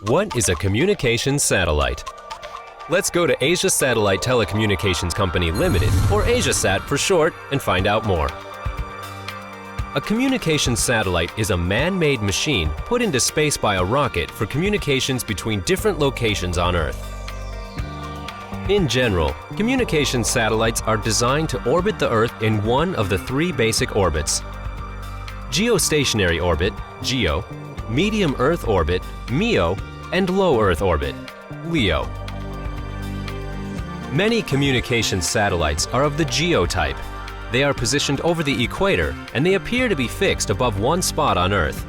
What is a communications satellite? Let's go to Asia Satellite Telecommunications Company Limited, or AsiaSat for short, and find out more. A communications satellite is a man-made machine put into space by a rocket for communications between different locations on Earth. In general, communications satellites are designed to orbit the Earth in one of the three basic orbits: geostationary orbit, GEO, medium Earth orbit, MEO, and low Earth orbit, LEO. Many communications satellites are of the GEO type. They are positioned over the equator, and they appear to be fixed above one spot on Earth.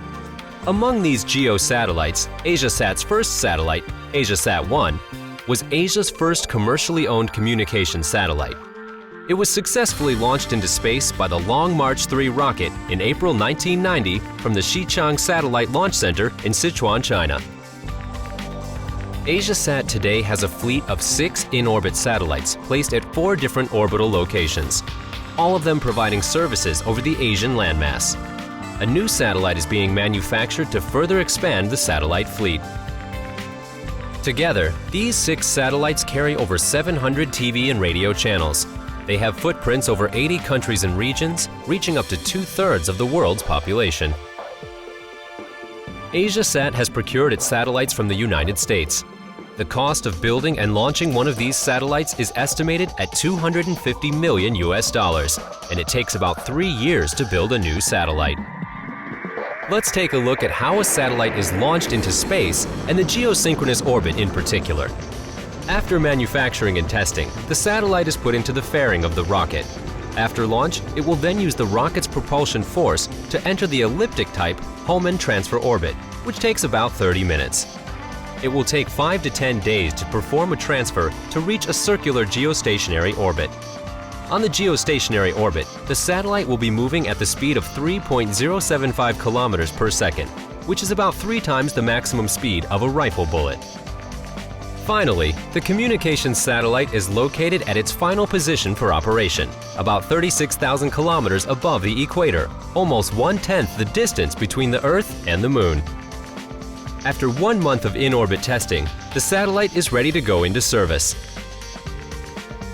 Among these GEO satellites, AsiaSat's first satellite, AsiaSat-1, was Asia's first commercially owned communications satellite. It was successfully launched into space by the Long March 3 rocket in April 1990 from the Xichang Satellite Launch Center in Sichuan, China. AsiaSat today has a fleet of 6 in-orbit satellites placed at 4 different orbital locations, all of them providing services over the Asian landmass. A new satellite is being manufactured to further expand the satellite fleet. Together, these 6 satellites carry over 700 TV and radio channels. They have footprints over 80 countries and regions, reaching up to 2/3 of the world's population. AsiaSat has procured its satellites from the United States. The cost of building and launching one of these satellites is estimated at $250 million, and it takes about 3 years to build a new satellite. Let's take a look at how a satellite is launched into space and the geosynchronous orbit in particular. After manufacturing and testing, the satellite is put into the fairing of the rocket. After launch, it will then use the rocket's propulsion force to enter the elliptic-type Hohmann transfer orbit, which takes about 30 minutes. It will take 5 to 10 days to perform a transfer to reach a circular geostationary orbit. On the geostationary orbit, the satellite will be moving at the speed of 3.075 kilometers per second, which is about 3 times the maximum speed of a rifle bullet. Finally, the communications satellite is located at its final position for operation, about 36,000 kilometers above the equator, almost 1/10 the distance between the Earth and the Moon. After 1 month of in-orbit testing, the satellite is ready to go into service.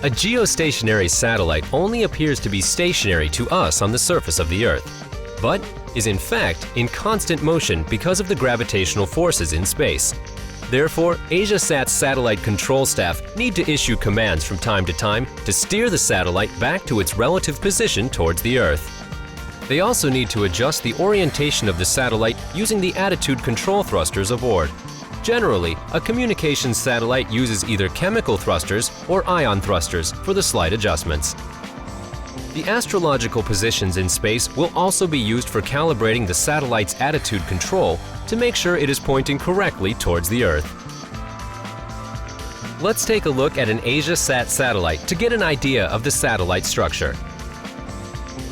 A geostationary satellite only appears to be stationary to us on the surface of the Earth, but is in fact in constant motion because of the gravitational forces in space. Therefore, AsiaSat's satellite control staff need to issue commands from time to time to steer the satellite back to its relative position towards the Earth. They also need to adjust the orientation of the satellite using the attitude control thrusters aboard. Generally, a communications satellite uses either chemical thrusters or ion thrusters for the slight adjustments. The astrological positions in space will also be used for calibrating the satellite's attitude control to make sure it is pointing correctly towards the Earth. Let's take a look at an AsiaSat satellite to get an idea of the satellite structure.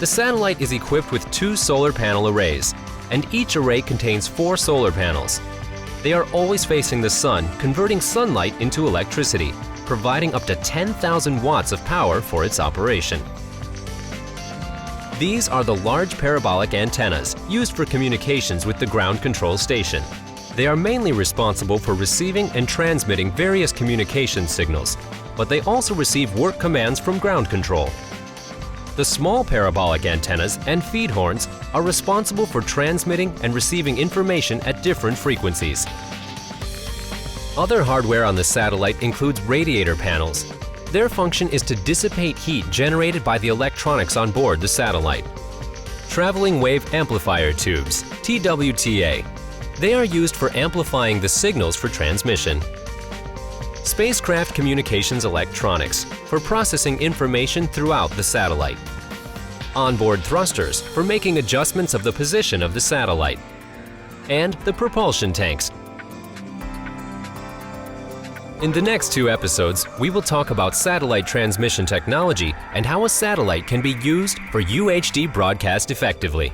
The satellite is equipped with 2 solar panel arrays, and each array contains 4 solar panels. They are always facing the sun, converting sunlight into electricity, providing up to 10,000 watts of power for its operation. These are the large parabolic antennas used for communications with the ground control station. They are mainly responsible for receiving and transmitting various communication signals, but they also receive work commands from ground control. The small parabolic antennas and feed horns are responsible for transmitting and receiving information at different frequencies. Other hardware on the satellite includes radiator panels. Their function is to dissipate heat generated by the electronics on board the satellite. Traveling Wave Amplifier Tubes, TWTA. They are used for amplifying the signals for transmission. Spacecraft communications electronics for processing information throughout the satellite. Onboard thrusters for making adjustments of the position of the satellite. And the propulsion tanks. In the next 2 episodes, we will talk about satellite transmission technology and how a satellite can be used for UHD broadcast effectively.